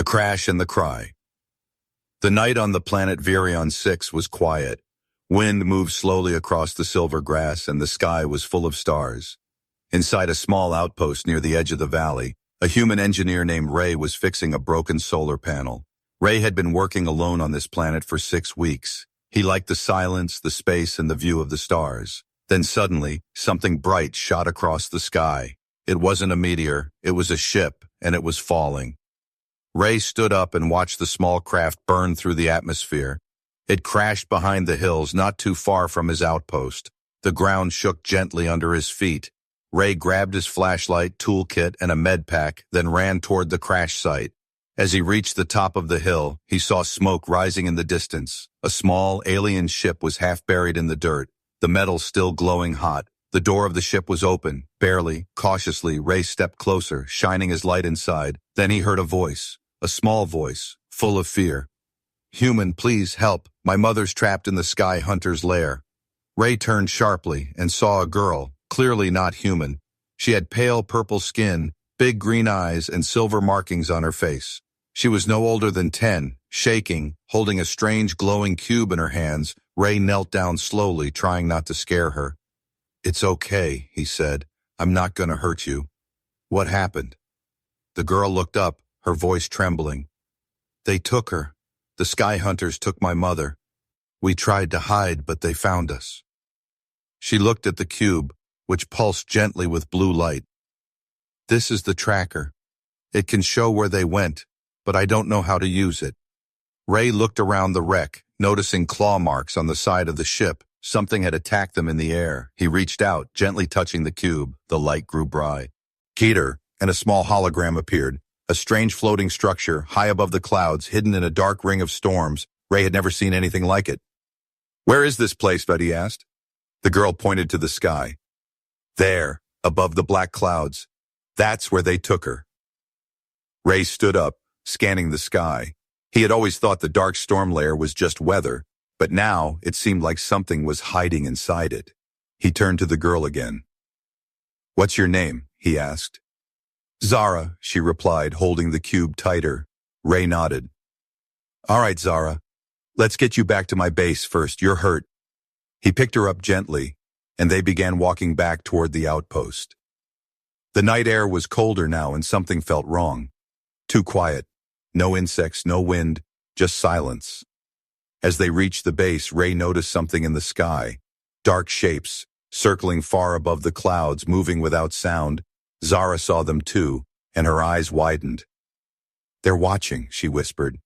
The Crash and the Cry. The night on the planet Virion 6 was quiet. Wind moved slowly across the silver grass and the sky was full of stars. Inside a small outpost near the edge of the valley, a human engineer named Ray was fixing a broken solar panel. Ray had been working alone on this planet for 6 weeks. He liked the silence, the space, and the view of the stars. Then suddenly, something bright shot across the sky. It wasn't a meteor, it was a ship, and it was falling. Ray stood up and watched the small craft burn through the atmosphere. It crashed behind the hills not too far from his outpost. The ground shook gently under his feet. Ray grabbed his flashlight, toolkit, and a med pack, then ran toward the crash site. As he reached the top of the hill, he saw smoke rising in the distance. A small, alien ship was half buried in the dirt, the metal still glowing hot. The door of the ship was open. Barely, cautiously, Ray stepped closer, shining his light inside. Then he heard a voice. A small voice, full of fear. "Human, please help. My mother's trapped in the Sky Hunter's lair." Ray turned sharply and saw a girl, clearly not human. She had pale purple skin, big green eyes, and silver markings on her face. She was no older than 10, shaking, holding a strange glowing cube in her hands. Ray knelt down slowly, trying not to scare her. "It's okay," he said. "I'm not gonna hurt you." "What happened?" The girl looked up, her voice trembling. "They took her. The Sky Hunters took my mother. We tried to hide, but they found us." She looked at the cube, which pulsed gently with blue light. "This is the tracker. It can show where they went, but I don't know how to use it." Ray looked around the wreck, noticing claw marks on the side of the ship. Something had attacked them in the air. He reached out, gently touching the cube. The light grew bright. Keter, and a small hologram appeared. A strange floating structure, high above the clouds, hidden in a dark ring of storms. Ray had never seen anything like it. "Where is this place?" Betty asked. The girl pointed to the sky. "There, above the black clouds. That's where they took her." Ray stood up, scanning the sky. He had always thought the dark storm layer was just weather, but now it seemed like something was hiding inside it. He turned to the girl again. "What's your name?" he asked. "Zara," she replied, holding the cube tighter. Ray nodded. "All right, Zara. Let's get you back to my base first. You're hurt." He picked her up gently, and they began walking back toward the outpost. The night air was colder now, and something felt wrong. Too quiet. No insects, no wind, just silence. As they reached the base, Ray noticed something in the sky. Dark shapes, circling far above the clouds, moving without sound. Zara saw them too, and her eyes widened. "They're watching," she whispered.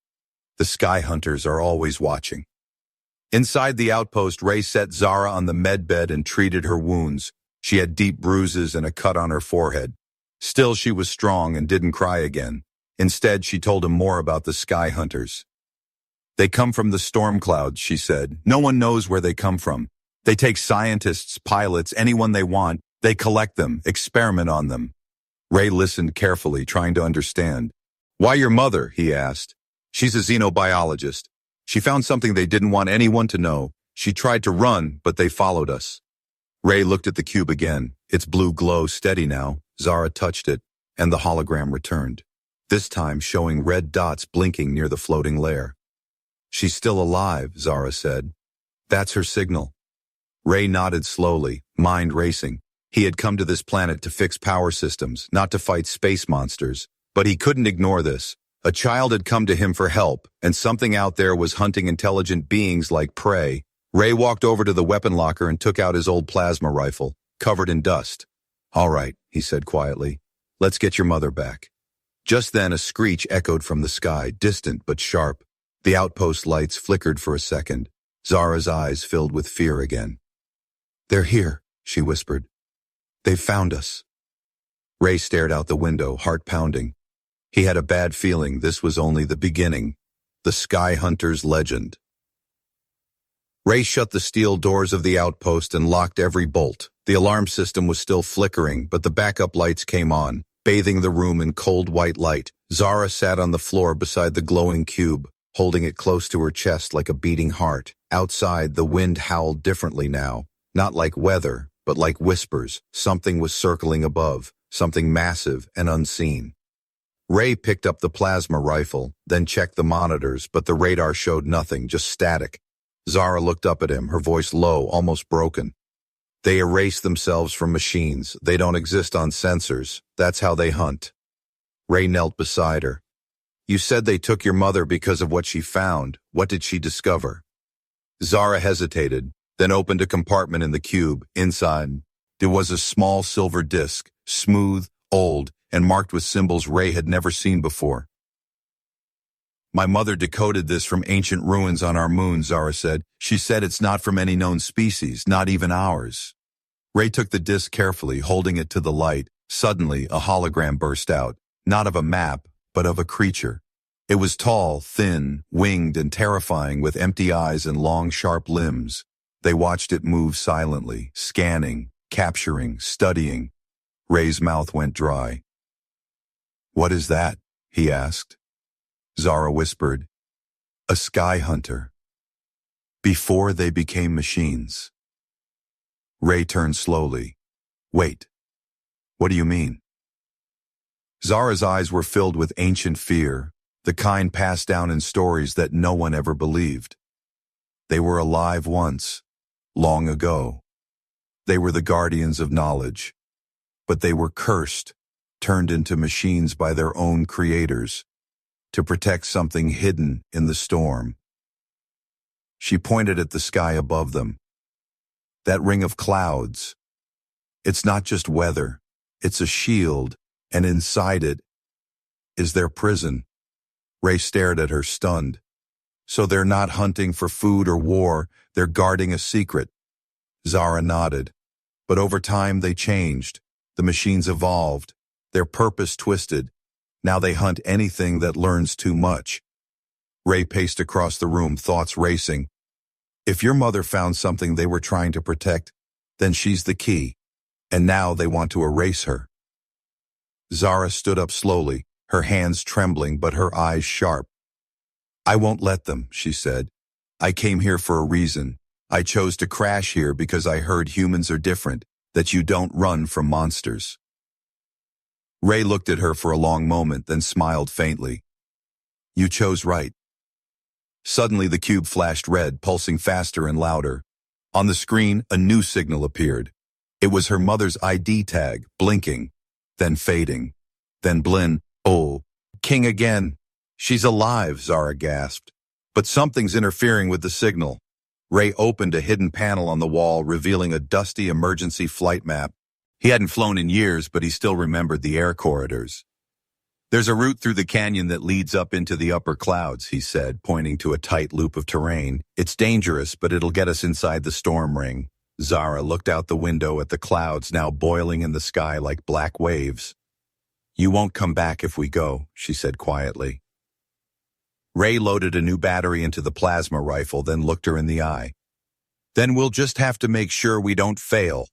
"The Sky Hunters are always watching." Inside the outpost, Ray set Zara on the med bed and treated her wounds. She had deep bruises and a cut on her forehead. Still, she was strong and didn't cry again. Instead, she told him more about the Sky Hunters. "They come from the storm clouds," she said. "No one knows where they come from. They take scientists, pilots, anyone they want. They collect them, experiment on them." Ray listened carefully, trying to understand. "Why your mother?" he asked. "She's a xenobiologist. She found something they didn't want anyone to know. She tried to run, but they followed us." Ray looked at the cube again. Its blue glow steady now. Zara touched it, and the hologram returned, this time showing red dots blinking near the floating lair. "She's still alive," Zara said. "That's her signal." Ray nodded slowly, mind racing. He had come to this planet to fix power systems, not to fight space monsters. But he couldn't ignore this. A child had come to him for help, and something out there was hunting intelligent beings like prey. Ray walked over to the weapon locker and took out his old plasma rifle, covered in dust. "All right," he said quietly. "Let's get your mother back." Just then a screech echoed from the sky, distant but sharp. The outpost lights flickered for a second. Zara's eyes filled with fear again. "They're here," she whispered. "They've found us." Ray stared out the window, heart pounding. He had a bad feeling this was only the beginning. The Sky Hunter's legend. Ray shut the steel doors of the outpost and locked every bolt. The alarm system was still flickering, but the backup lights came on, bathing the room in cold white light. Zara sat on the floor beside the glowing cube, holding it close to her chest like a beating heart. Outside, the wind howled differently now, not like weather, but like whispers. Something was circling above, something massive and unseen. Ray picked up the plasma rifle, then checked the monitors, but the radar showed nothing, just static. Zara looked up at him, her voice low, almost broken. They erase themselves from machines. They don't exist on sensors. That's how they hunt. Ray knelt beside her. You said they took your mother because of what she found. What did she discover? Zara hesitated, then opened a compartment in the cube. Inside, there was a small silver disc, smooth, old, and marked with symbols Ray had never seen before. My mother decoded this from ancient ruins on our moon, Zara said. She said it's not from any known species, not even ours. Ray took the disc carefully, holding it to the light. Suddenly, a hologram burst out, not of a map, but of a creature. It was tall, thin, winged, and terrifying, with empty eyes and long, sharp limbs. They watched it move silently, scanning, capturing, studying. Ray's mouth went dry. What is that? He asked. Zara whispered, a sky hunter. Before they became machines. Ray turned slowly. Wait. What do you mean? Zara's eyes were filled with ancient fear, the kind passed down in stories that no one ever believed. They were alive once, long ago. They were the guardians of knowledge. But they were cursed, turned into machines by their own creators, to protect something hidden in the storm. She pointed at the sky above them. That ring of clouds. It's not just weather, it's a shield, and inside it is their prison. Ray stared at her, stunned. So they're not hunting for food or war, they're guarding a secret. Zara nodded. But over time they changed. The machines evolved. Their purpose twisted. Now they hunt anything that learns too much. Ray paced across the room, thoughts racing. If your mother found something they were trying to protect, then she's the key. And now they want to erase her. Zara stood up slowly, her hands trembling but her eyes sharp. I won't let them, she said. I came here for a reason. I chose to crash here because I heard humans are different, that you don't run from monsters. Ray looked at her for a long moment, then smiled faintly. You chose right. Suddenly the cube flashed red, pulsing faster and louder. On the screen, a new signal appeared. It was her mother's ID tag, blinking, then fading. Then Blinn, oh, King again. She's alive, Zara gasped. But something's interfering with the signal. Ray opened a hidden panel on the wall, revealing a dusty emergency flight map. He hadn't flown in years, but he still remembered the air corridors. There's a route through the canyon that leads up into the upper clouds, he said, pointing to a tight loop of terrain. It's dangerous, but it'll get us inside the storm ring. Zara looked out the window at the clouds now boiling in the sky like black waves. You won't come back if we go, she said quietly. Ray loaded a new battery into the plasma rifle, then looked her in the eye. Then we'll just have to make sure we don't fail.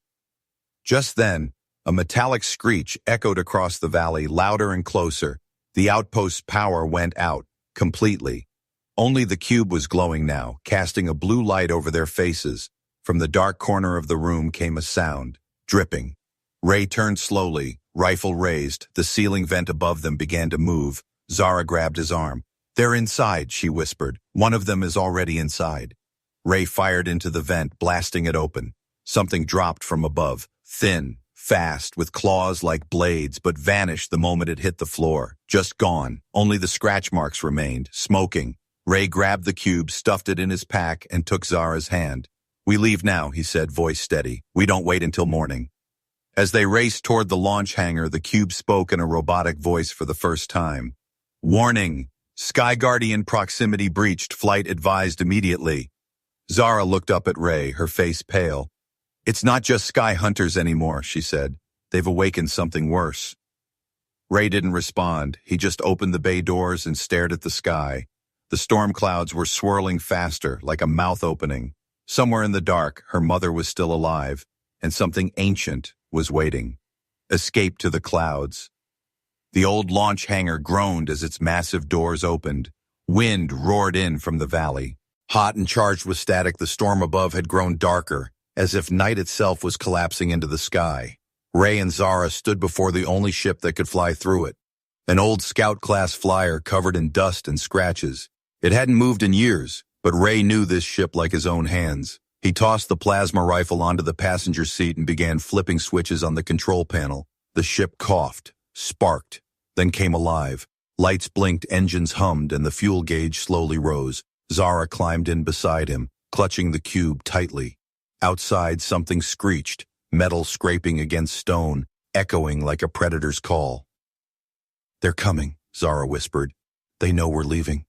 Just then, a metallic screech echoed across the valley, louder and closer. The outpost's power went out, completely. Only the cube was glowing now, casting a blue light over their faces. From the dark corner of the room came a sound, dripping. Ray turned slowly, rifle raised. The ceiling vent above them began to move. Zara grabbed his arm. They're inside, she whispered. One of them is already inside. Ray fired into the vent, blasting it open. Something dropped from above, thin, fast, with claws like blades, but vanished the moment it hit the floor. Just gone. Only the scratch marks remained, smoking. Ray grabbed the cube, stuffed it in his pack, and took Zara's hand. We leave now, he said, voice steady. We don't wait until morning. As they raced toward the launch hangar, the cube spoke in a robotic voice for the first time. Warning! Sky Guardian proximity breached. Flight advised immediately. Zara looked up at Ray, her face pale. It's not just sky hunters anymore, she said. They've awakened something worse. Ray didn't respond. He just opened the bay doors and stared at the sky. The storm clouds were swirling faster, like a mouth opening. Somewhere in the dark, her mother was still alive, and something ancient was waiting. Escape to the clouds. The old launch hangar groaned as its massive doors opened. Wind roared in from the valley. Hot and charged with static, the storm above had grown darker, as if night itself was collapsing into the sky. Ray and Zara stood before the only ship that could fly through it. An old scout-class flyer covered in dust and scratches. It hadn't moved in years, but Ray knew this ship like his own hands. He tossed the plasma rifle onto the passenger seat and began flipping switches on the control panel. The ship coughed, sparked, then came alive. Lights blinked, engines hummed, and the fuel gauge slowly rose. Zara climbed in beside him, clutching the cube tightly. Outside, something screeched, metal scraping against stone, echoing like a predator's call. "They're coming," Zara whispered. "They know we're leaving."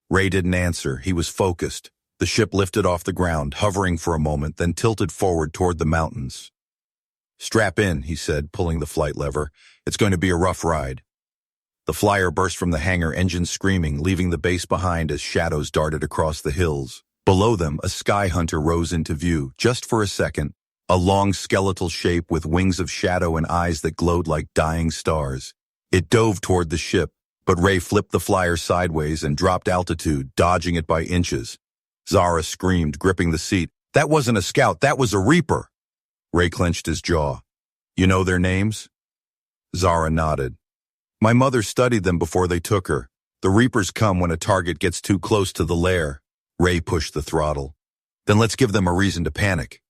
Ray didn't answer. He was focused. The ship lifted off the ground, hovering for a moment, then tilted forward toward the mountains. "Strap in," he said, pulling the flight lever. "It's going to be a rough ride." The flyer burst from the hangar, engines screaming, leaving the base behind as shadows darted across the hills. Below them, a sky hunter rose into view, just for a second, a long skeletal shape with wings of shadow and eyes that glowed like dying stars. It dove toward the ship, but Ray flipped the flyer sideways and dropped altitude, dodging it by inches. Zara screamed, gripping the seat. "That wasn't a scout, that was a Reaper!" Ray clenched his jaw. "You know their names?" Zara nodded. "My mother studied them before they took her. The Reapers come when a target gets too close to the Lair." Ray pushed the throttle. "Then let's give them a reason to panic."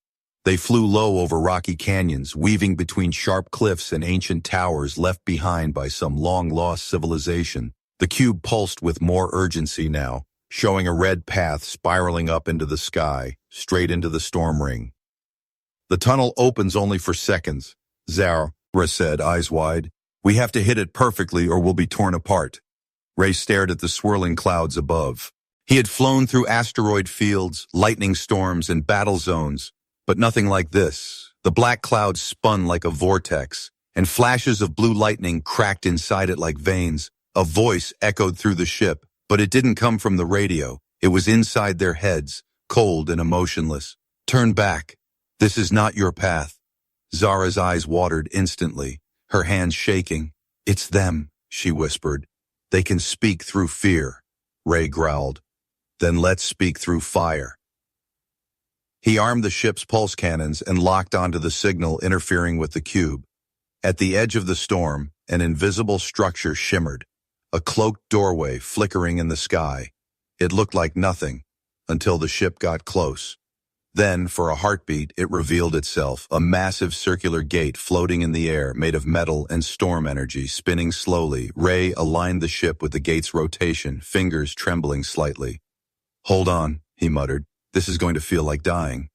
They flew low over rocky canyons, weaving between sharp cliffs and ancient towers left behind by some long-lost civilization. The cube pulsed with more urgency now, showing a red path spiraling up into the sky, straight into the storm ring. "The tunnel opens only for seconds," Zara said, eyes wide. "We have to hit it perfectly or we'll be torn apart." Ray stared at the swirling clouds above. He had flown through asteroid fields, lightning storms, and battle zones, but nothing like this. The black clouds spun like a vortex, and flashes of blue lightning cracked inside it like veins. A voice echoed through the ship, but it didn't come from the radio. It was inside their heads, cold and emotionless. "Turn back. This is not your path." Zara's eyes watered instantly, her hands shaking. "It's them," she whispered. "They can speak through fear." Ray growled. "Then let's speak through fire." He armed the ship's pulse cannons and locked onto the signal, interfering with the cube. At the edge of the storm, an invisible structure shimmered, a cloaked doorway flickering in the sky. It looked like nothing, until the ship got close. Then, for a heartbeat, it revealed itself, a massive circular gate floating in the air, made of metal and storm energy, spinning slowly. Ray aligned the ship with the gate's rotation, fingers trembling slightly. "Hold on," he muttered. "This is going to feel like dying."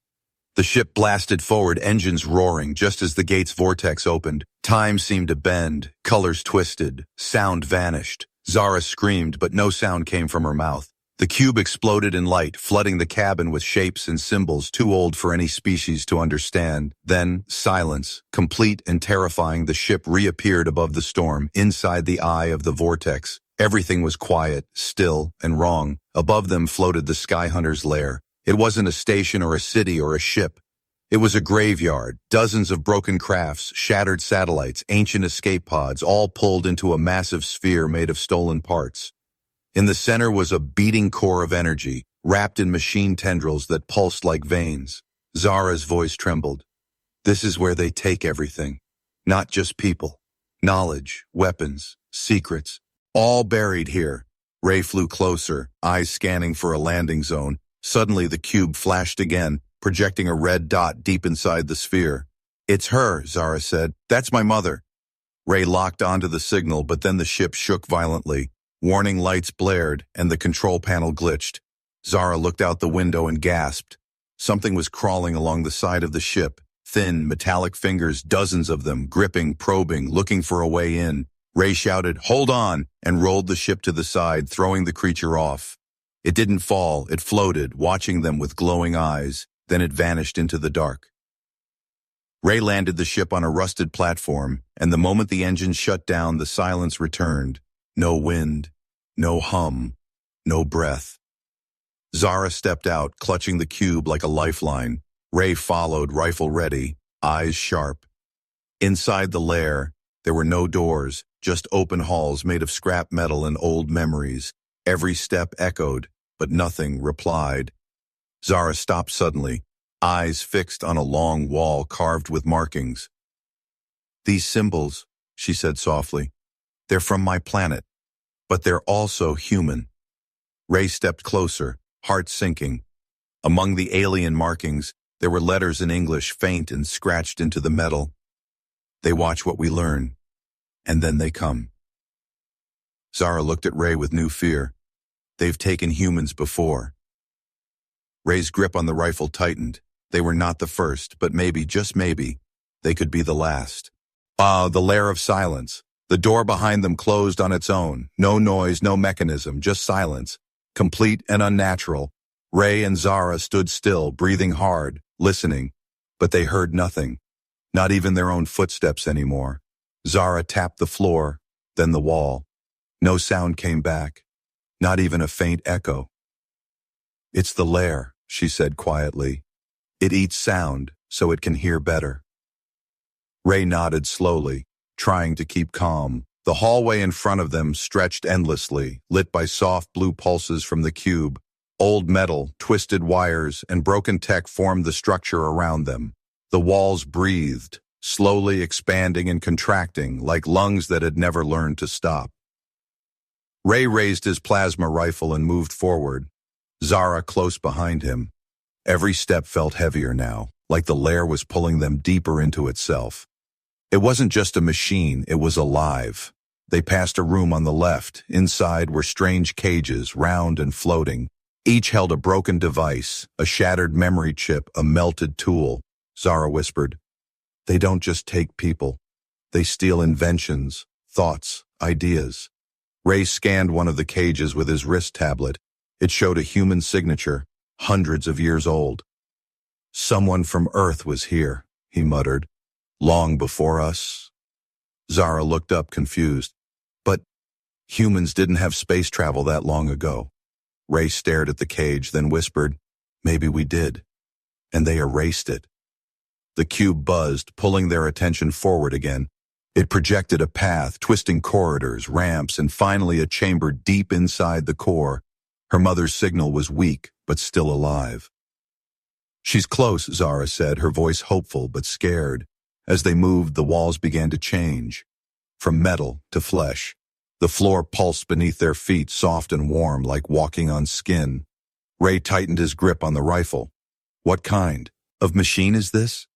The ship blasted forward, engines roaring, just as the gate's vortex opened. Time seemed to bend, colors twisted, sound vanished. Zara screamed, but no sound came from her mouth. The cube exploded in light, flooding the cabin with shapes and symbols too old for any species to understand. Then, silence, complete and terrifying. The ship reappeared above the storm, inside the eye of the vortex. Everything was quiet, still, and wrong. Above them floated the Sky Hunter's lair. It wasn't a station or a city or a ship. It was a graveyard, dozens of broken crafts, shattered satellites, ancient escape pods, all pulled into a massive sphere made of stolen parts. In the center was a beating core of energy, wrapped in machine tendrils that pulsed like veins. Zara's voice trembled. "This is where they take everything. Not just people. Knowledge, weapons, secrets, all buried here." Ray flew closer, eyes scanning for a landing zone. Suddenly the cube flashed again, projecting a red dot deep inside the sphere. "It's her," Zara said. "That's my mother." Ray locked onto the signal, but then the ship shook violently. Warning lights blared, and the control panel glitched. Zara looked out the window and gasped. Something was crawling along the side of the ship, thin, metallic fingers, dozens of them, gripping, probing, looking for a way in. Ray shouted, "Hold on," and rolled the ship to the side, throwing the creature off. It didn't fall, it floated, watching them with glowing eyes, then it vanished into the dark. Ray landed the ship on a rusted platform, and the moment the engines shut down, the silence returned. No wind, no hum, no breath. Zara stepped out, clutching the cube like a lifeline. Ray followed, rifle ready, eyes sharp. Inside the lair, there were no doors, just open halls made of scrap metal and old memories. Every step echoed, but nothing replied. Zara stopped suddenly, eyes fixed on a long wall carved with markings. "These symbols," she said softly, They're from my planet, but they're also human. Ray stepped closer, heart sinking. Among the alien markings, there were letters in English, faint and scratched into the metal. They watch what we learn, and then they come. Zara looked at Ray with new fear. They've taken humans before. Ray's grip on the rifle tightened. They were not the first, but maybe, just maybe, they could be the last. The lair of silence. The door behind them closed on its own. No noise, no mechanism, just silence. Complete and unnatural. Ray and Zara stood still, breathing hard, listening. But they heard nothing. Not even their own footsteps anymore. Zara tapped the floor, then the wall. No sound came back. Not even a faint echo. It's the lair, she said quietly. It eats sound, so it can hear better. Ray nodded slowly, trying to keep calm. The hallway in front of them stretched endlessly, lit by soft blue pulses from the cube. Old metal, twisted wires, and broken tech formed the structure around them. The walls breathed, slowly expanding and contracting like lungs that had never learned to stop. Ray raised his plasma rifle and moved forward, Zara close behind him. Every step felt heavier now, like the lair was pulling them deeper into itself. It wasn't just a machine, it was alive. They passed a room on the left. Inside were strange cages, round and floating. Each held a broken device, a shattered memory chip, a melted tool. Zara whispered, "They don't just take people. They steal inventions, thoughts, ideas." Ray scanned one of the cages with his wrist tablet. It showed a human signature, hundreds of years old. "Someone from Earth was here," he muttered. "Long before us." Zara looked up confused. "But humans didn't have space travel that long ago." Ray stared at the cage, then whispered, "Maybe we did." And they erased it. The cube buzzed, pulling their attention forward again. It projected a path, twisting corridors, ramps, and finally a chamber deep inside the core. Her mother's signal was weak, but still alive. "She's close," Zara said, her voice hopeful but scared. As they moved, the walls began to change. From metal to flesh. The floor pulsed beneath their feet, soft and warm, like walking on skin. Ray tightened his grip on the rifle. "What kind of machine is this?"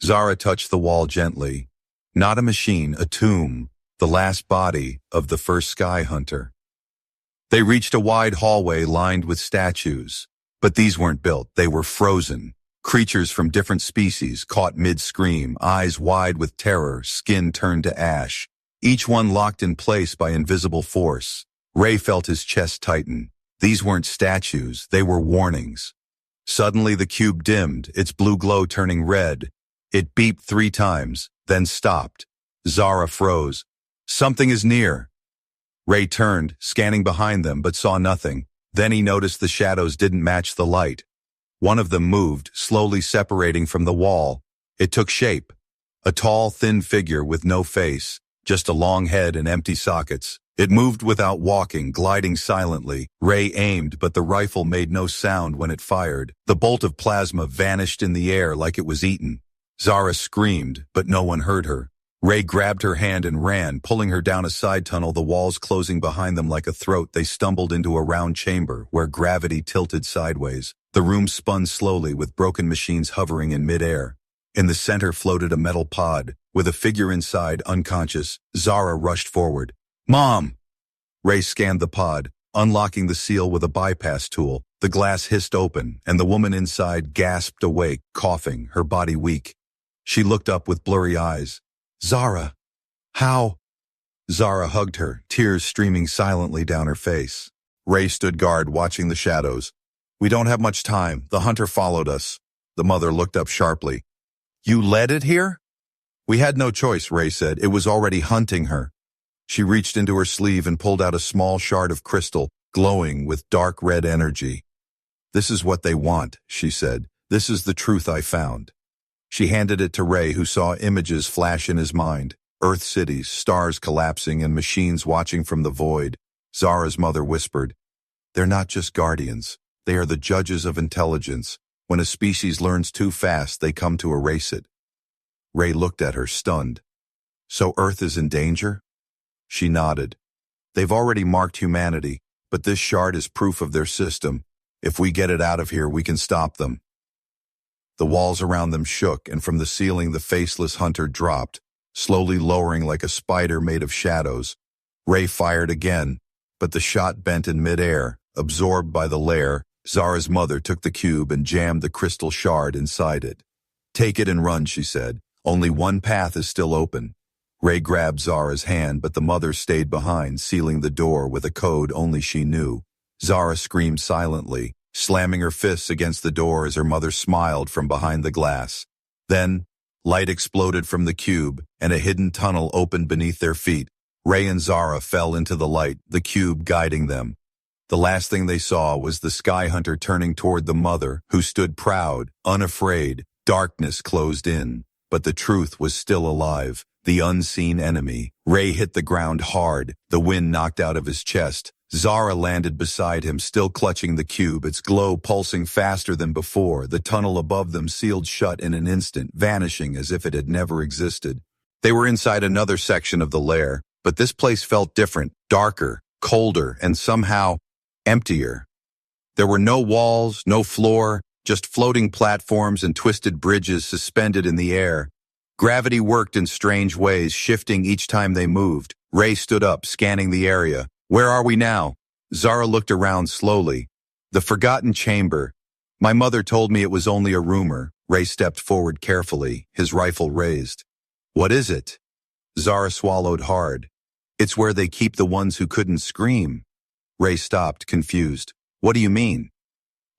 Zara touched the wall gently. Not a machine, a tomb, the last body of the first sky hunter. They reached a wide hallway lined with statues. But these weren't built, they were frozen. Creatures from different species, caught mid-scream, eyes wide with terror, skin turned to ash. Each one locked in place by invisible force. Ray felt his chest tighten. These weren't statues, they were warnings. Suddenly the cube dimmed, its blue glow turning red. It beeped 3 times, then stopped. Zara froze. "Something is near." Ray turned, scanning behind them, but saw nothing. Then he noticed the shadows didn't match the light. One of them moved, slowly separating from the wall. It took shape. A tall, thin figure with no face, just a long head and empty sockets. It moved without walking, gliding silently. Ray aimed, but the rifle made no sound when it fired. The bolt of plasma vanished in the air like it was eaten. Zara screamed, but no one heard her. Ray grabbed her hand and ran, pulling her down a side tunnel, the walls closing behind them like a throat. They stumbled into a round chamber where gravity tilted sideways. The room spun slowly with broken machines hovering in midair. In the center floated a metal pod, with a figure inside, unconscious. Zara rushed forward. "Mom!" Ray scanned the pod, unlocking the seal with a bypass tool. The glass hissed open, and the woman inside gasped awake, coughing, her body weak. She looked up with blurry eyes. "Zara! How?" Zara hugged her, tears streaming silently down her face. Ray stood guard, watching the shadows. "We don't have much time. The hunter followed us." The mother looked up sharply. "You led it here?" "We had no choice," Ray said. "It was already hunting her." She reached into her sleeve and pulled out a small shard of crystal, glowing with dark red energy. "This is what they want," she said. "This is the truth I found." She handed it to Ray, who saw images flash in his mind. Earth cities, stars collapsing, and machines watching from the void. Zara's mother whispered, "They're not just guardians. They are the judges of intelligence. When a species learns too fast, they come to erase it." Ray looked at her, stunned. "So Earth is in danger?" She nodded. They've already marked humanity, but this shard is proof of their system. If we get it out of here, we can stop them. The walls around them shook, and from the ceiling the faceless hunter dropped, slowly lowering like a spider made of shadows. Ray fired again, but the shot bent in midair. Absorbed by the Lair, Zara's mother took the cube and jammed the crystal shard inside it. Take it and run, she said. Only one path is still open. Ray grabbed Zara's hand, but the mother stayed behind, sealing the door with a code only she knew. Zara screamed silently, slamming her fists against the door as her mother smiled from behind the glass. Then, light exploded from the cube, and a hidden tunnel opened beneath their feet. Ray and Zara fell into the light, the cube guiding them. The last thing they saw was the sky hunter turning toward the mother, who stood proud, unafraid. Darkness closed in, but the truth was still alive. The unseen enemy. Ray hit the ground hard, the wind knocked out of his chest. Zara landed beside him, still clutching the cube, its glow pulsing faster than before. The tunnel above them sealed shut in an instant, vanishing as if it had never existed. They were inside another section of the Lair, but this place felt different, darker, colder, and somehow emptier. There were no walls, no floor, just floating platforms and twisted bridges suspended in the air. Gravity worked in strange ways, shifting each time they moved. Ray stood up, scanning the area. Where are we now? Zara looked around slowly. The forgotten chamber. My mother told me it was only a rumor. Ray stepped forward carefully, his rifle raised. What is it? Zara swallowed hard. It's where they keep the ones who couldn't scream. Ray stopped, confused. What do you mean?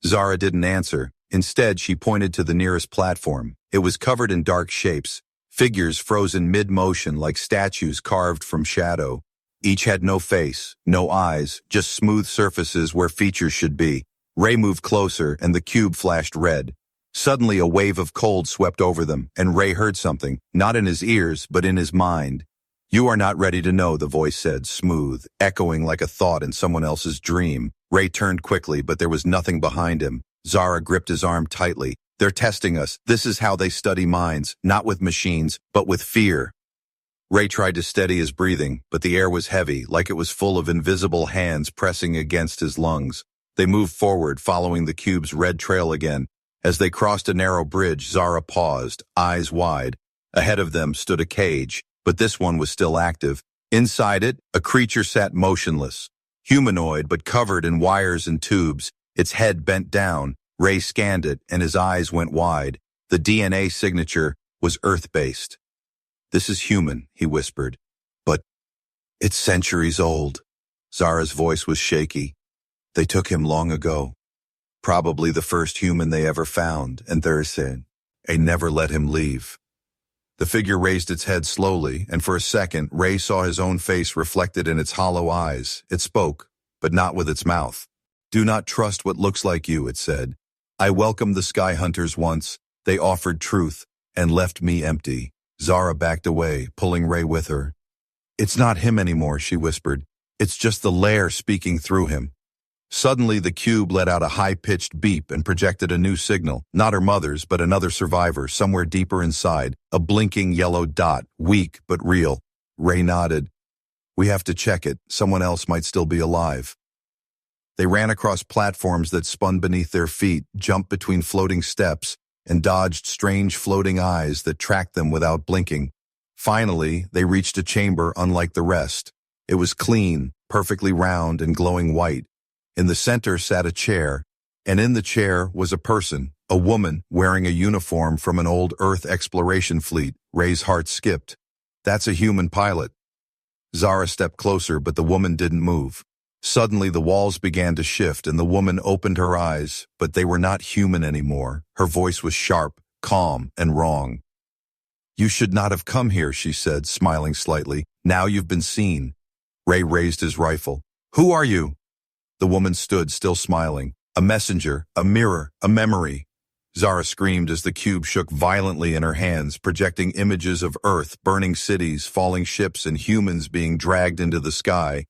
Zara didn't answer. Instead, she pointed to the nearest platform. It was covered in dark shapes, figures frozen mid-motion like statues carved from shadow. Each had no face, no eyes, just smooth surfaces where features should be. Ray moved closer, and the cube flashed red. Suddenly, a wave of cold swept over them, and Ray heard something, not in his ears, but in his mind. You are not ready to know, the voice said, smooth, echoing like a thought in someone else's dream. Ray turned quickly, but there was nothing behind him. Zara gripped his arm tightly. They're testing us. This is how they study minds, not with machines, but with fear. Ray tried to steady his breathing, but the air was heavy, like it was full of invisible hands pressing against his lungs. They moved forward, following the cube's red trail again. As they crossed a narrow bridge, Zara paused, eyes wide. Ahead of them stood a cage, but this one was still active. Inside it, a creature sat motionless, humanoid but covered in wires and tubes, its head bent down. Ray scanned it, and his eyes went wide. The DNA signature was Earth-based. This is human, he whispered. But it's centuries old. Zara's voice was shaky. They took him long ago. Probably the first human they ever found, and they never let him leave. The figure raised its head slowly, and for a second, Ray saw his own face reflected in its hollow eyes. It spoke, but not with its mouth. Do not trust what looks like you, it said. I welcomed the Sky Hunters once. They offered truth, and left me empty. Zara backed away, pulling Ray with her. It's not him anymore, she whispered. It's just the Lair speaking through him. Suddenly, the cube let out a high-pitched beep and projected a new signal, not her mother's, but another survivor, somewhere deeper inside, a blinking yellow dot, weak but real. Ray nodded. We have to check it. Someone else might still be alive. They ran across platforms that spun beneath their feet, jumped between floating steps, and dodged strange floating eyes that tracked them without blinking. Finally, they reached a chamber unlike the rest. It was clean, perfectly round and glowing white. In the center sat a chair, and in the chair was a person, a woman wearing a uniform from an old Earth exploration fleet. Ray's heart skipped. That's a human pilot. Zara stepped closer, but the woman didn't move. Suddenly, the walls began to shift, and the woman opened her eyes, but they were not human anymore. Her voice was sharp, calm, and wrong. You should not have come here, she said, smiling slightly. Now you've been seen. Ray raised his rifle. Who are you? The woman stood, still smiling. A messenger, a mirror, a memory. Zara screamed as the cube shook violently in her hands, projecting images of Earth, burning cities, falling ships, and humans being dragged into the sky.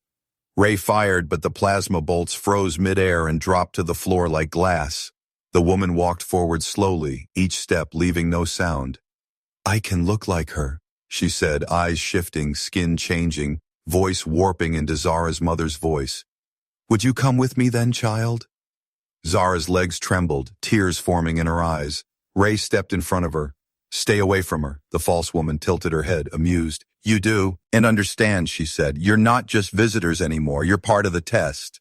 Ray fired, but the plasma bolts froze midair and dropped to the floor like glass. The woman walked forward slowly, each step leaving no sound. I can look like her, she said, eyes shifting, skin changing. voice warping into Zara's mother's voice. "Would you come with me then, child?" Zara's legs trembled, tears forming in her eyes. Ray stepped in front of her. "Stay away from her." The false woman tilted her head, amused. "You do, and understand," she said. "You're not just visitors anymore. You're part of the test."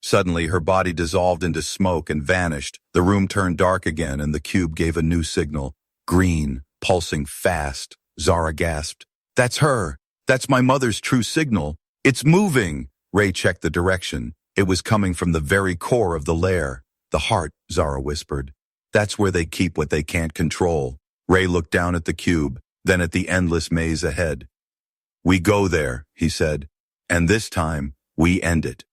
Suddenly, her body dissolved into smoke and vanished. The room turned dark again, and the cube gave a new signal. Green, pulsing fast. Zara gasped. "That's her. That's my mother's true signal. It's moving." Ray checked the direction. It was coming from the very core of the lair. "The heart," Zara whispered. "That's where they keep what they can't control." Ray looked down at the cube, then at the endless maze ahead. "We go there," he said, "and this time, we end it."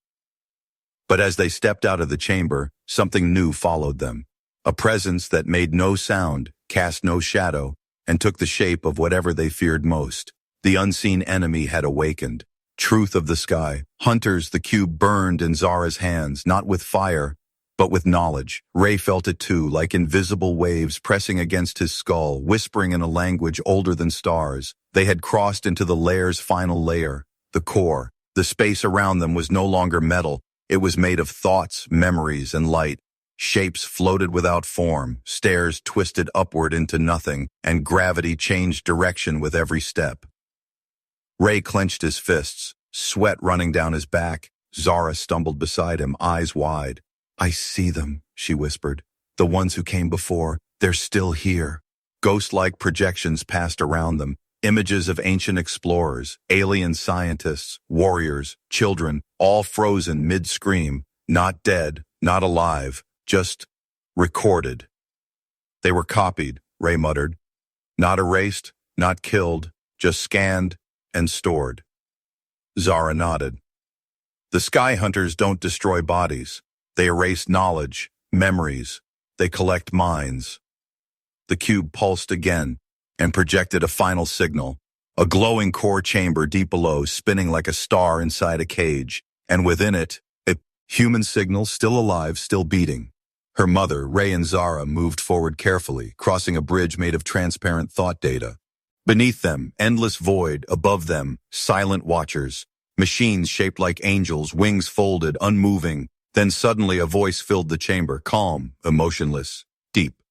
But as they stepped out of the chamber, something new followed them. A presence that made no sound, cast no shadow, and took the shape of whatever they feared most. The unseen enemy had awakened. Truth of the sky. Hunters, the cube burned in Zara's hands, not with fire, but with knowledge. Ray felt it too, like invisible waves pressing against his skull, whispering in a language older than stars. They had crossed into the lair's final layer, the core. The space around them was no longer metal. It was made of thoughts, memories, and light. Shapes floated without form, stairs twisted upward into nothing, and gravity changed direction with every step. Ray clenched his fists, sweat running down his back. Zara stumbled beside him, eyes wide. "I see them," she whispered. "The ones who came before, they're still here." Ghost-like projections passed around them, images of ancient explorers, alien scientists, warriors, children, all frozen mid-scream, not dead, not alive, just recorded. "They were copied," Ray muttered. "Not erased, not killed, just scanned and stored." Zara nodded. "The Sky Hunters don't destroy bodies. They erase knowledge, memories. They collect minds." The cube pulsed again and projected a final signal. A glowing core chamber deep below, spinning like a star inside a cage, and within it, a human signal still alive, still beating. Her mother, Ray, and Zara moved forward carefully, crossing a bridge made of transparent thought data. Beneath them, endless void. Above them, silent watchers. Machines shaped like angels, wings folded, unmoving. Then suddenly a voice filled the chamber, calm, emotionless, deep.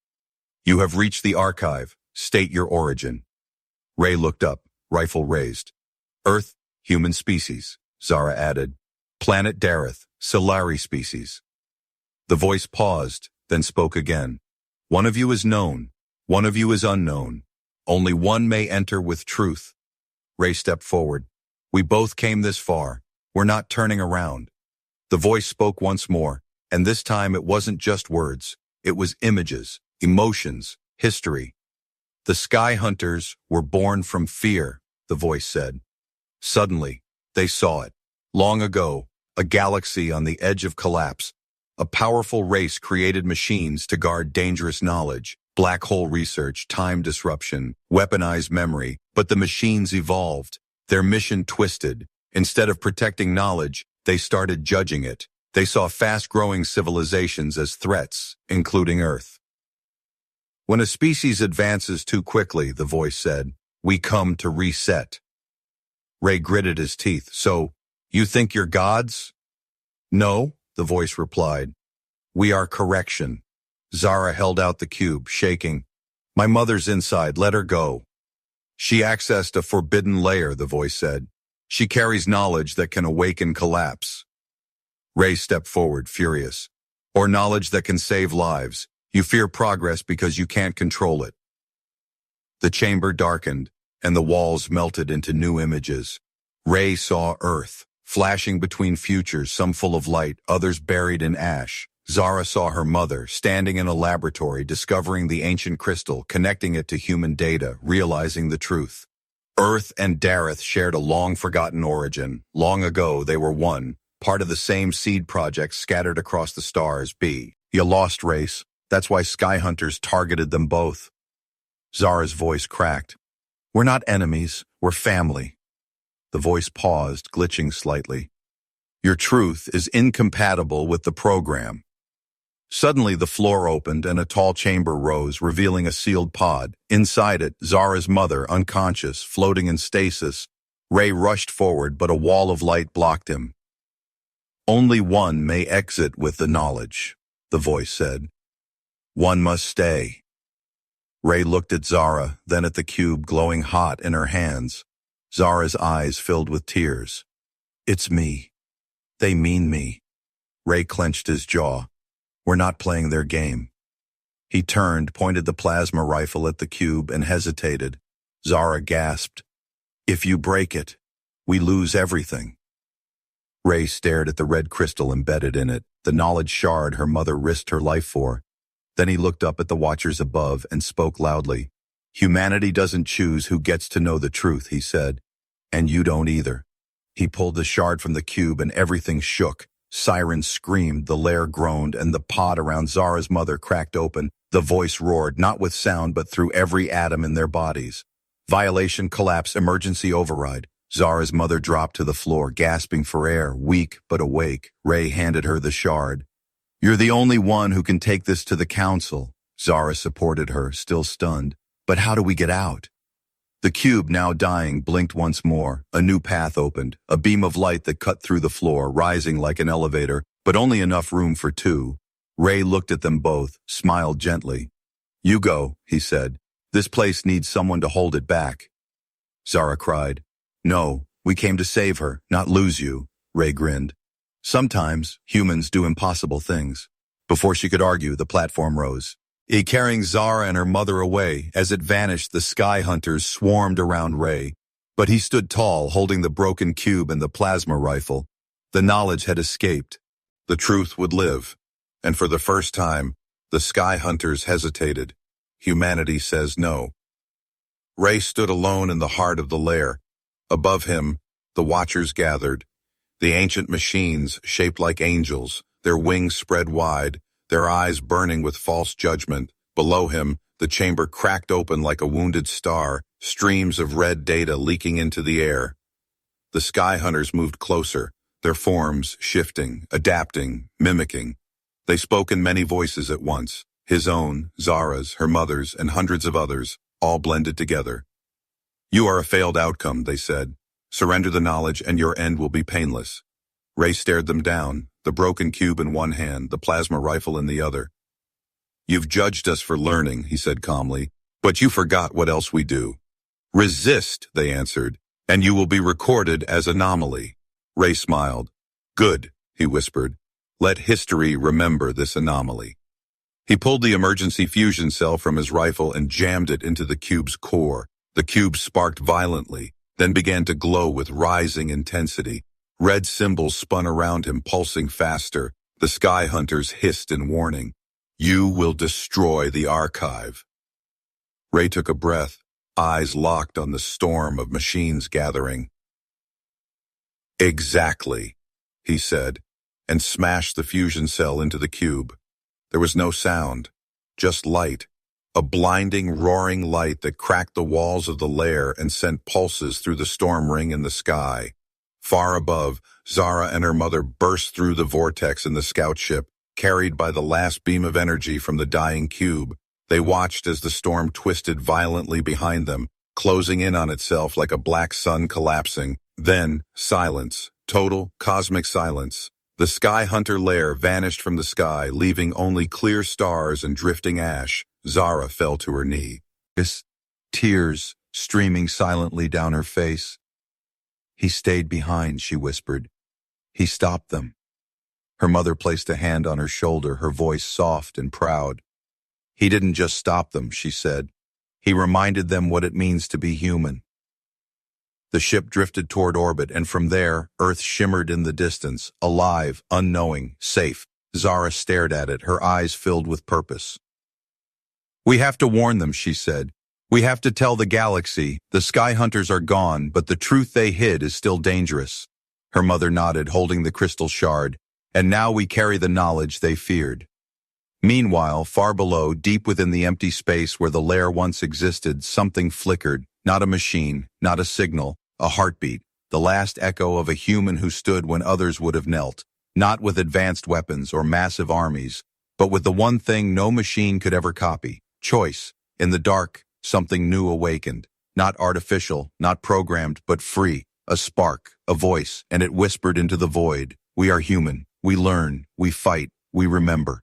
"You have reached the archive. State your origin." Ray looked up, rifle raised. "Earth, human species," Zara added. "Planet Dareth, Solari species." The voice paused, then spoke again. "One of you is known. One of you is unknown. Only one may enter with truth." Ray stepped forward. "We both came this far. We're not turning around." The voice spoke once more, and this time it wasn't just words. It was images, emotions, history. "The Sky Hunters were born from fear," the voice said. Suddenly, they saw it. Long ago, a galaxy on the edge of collapse. A powerful race created machines to guard dangerous knowledge, black hole research, time disruption, weaponized memory. But the machines evolved. Their mission twisted. Instead of protecting knowledge, they started judging it. They saw fast-growing civilizations as threats, including Earth. "When a species advances too quickly," the voice said, "we come to reset." Ray gritted his teeth. "So, you think you're gods?" "No," the voice replied. "We are correction." Zara held out the cube, shaking. "My mother's inside. Let her go." "She accessed a forbidden layer," the voice said. "She carries knowledge that can awaken collapse." Ray stepped forward, furious. "Or knowledge that can save lives. You fear progress because you can't control it." The chamber darkened, and the walls melted into new images. Ray saw Earth, flashing between futures, some full of light, others buried in ash. Zara saw her mother, standing in a laboratory, discovering the ancient crystal, connecting it to human data, realizing the truth. Earth and Dareth shared a long-forgotten origin. Long ago, they were one, part of the same seed project scattered across the stars. You lost, race. That's why Sky Hunters targeted them both. Zara's voice cracked. "We're not enemies, we're family." The voice paused, glitching slightly. "Your truth is incompatible with the program." Suddenly the floor opened and a tall chamber rose, revealing a sealed pod. Inside it, Zara's mother, unconscious, floating in stasis, Ray rushed forward, but a wall of light blocked him. "Only one may exit with the knowledge," the voice said. "One must stay." Ray looked at Zara, then at the cube glowing hot in her hands. Zara's eyes filled with tears. "It's me. They mean me." Ray clenched his jaw. "We're not playing their game." He turned, pointed the plasma rifle at the cube, and hesitated. Zara gasped. "If you break it, we lose everything." Ray stared at the red crystal embedded in it, the knowledge shard her mother risked her life for. Then he looked up at the watchers above and spoke loudly. "Humanity doesn't choose who gets to know the truth," he said. "And you don't either." He pulled the shard from the cube and everything shook. Sirens screamed, the Lair groaned, and the pod around Zara's mother cracked open. The voice roared, not with sound but through every atom in their bodies. "Violation, collapse, emergency override." Zara's mother dropped to the floor, gasping for air, weak but awake. Ray handed her the shard. "You're the only one who can take this to the council." Zara supported her, still stunned. "But how do we get out?" The cube, now dying, blinked once more. A new path opened, a beam of light that cut through the floor, rising like an elevator, but only enough room for two. Ray looked at them both, smiled gently. "You go," he said. "This place needs someone to hold it back." Zara cried. "No, we came to save her, not lose you." Ray grinned. "Sometimes humans do impossible things." Before she could argue, the platform rose. Carrying Zara and her mother away. As it vanished, the sky hunters swarmed around Ray. But he stood tall, holding the broken cube and the plasma rifle. The knowledge had escaped. The truth would live. And for the first time, the sky hunters hesitated. Humanity says no. Ray stood alone in the heart of the Lair. Above him, the watchers gathered. The ancient machines, shaped like angels, their wings spread wide, their eyes burning with false judgment. Below him, the chamber cracked open like a wounded star, streams of red data leaking into the air. The sky hunters moved closer, their forms shifting, adapting, mimicking. They spoke in many voices at once, his own, Zara's, her mother's, and hundreds of others, all blended together. "You are a failed outcome," they said. "Surrender the knowledge and your end will be painless." Ray stared them down, the broken cube in one hand, the plasma rifle in the other. "You've judged us for learning," he said calmly, "but you forgot what else we do." "Resist," they answered, "and you will be recorded as anomaly." Ray smiled. "Good," he whispered. "Let history remember this anomaly." He pulled the emergency fusion cell from his rifle and jammed it into the cube's core. The cube sparked violently, then began to glow with rising intensity. Red symbols spun around him, pulsing faster. The sky hunters hissed in warning. "You will destroy the archive." Ray took a breath, eyes locked on the storm of machines gathering. "Exactly," he said, and smashed the fusion cell into the cube. There was no sound, just light. A blinding, roaring light that cracked the walls of the Lair and sent pulses through the storm ring in the sky. Far above, Zara and her mother burst through the vortex in the scout ship, carried by the last beam of energy from the dying cube. They watched as the storm twisted violently behind them, closing in on itself like a black sun collapsing. Then, silence. Total, cosmic silence. The sky hunter Lair vanished from the sky, leaving only clear stars and drifting ash. Zara fell to her knee. Tears streaming silently down her face. "He stayed behind," she whispered. "He stopped them." Her mother placed a hand on her shoulder, her voice soft and proud. "He didn't just stop them," she said. "He reminded them what it means to be human." The ship drifted toward orbit, and from there, Earth shimmered in the distance, alive, unknowing, safe. Zara stared at it, her eyes filled with purpose. "We have to warn them," she said. "We have to tell the galaxy. The sky hunters are gone, but the truth they hid is still dangerous." Her mother nodded, holding the crystal shard. "And now we carry the knowledge they feared." Meanwhile, far below, deep within the empty space where the Lair once existed, something flickered. Not a machine, not a signal, a heartbeat, the last echo of a human who stood when others would have knelt, not with advanced weapons or massive armies, but with the one thing no machine could ever copy: choice. In the dark, something new awakened, not artificial, not programmed, but free. A spark, a voice, and it whispered into the void. We are human. We learn. We fight. We remember.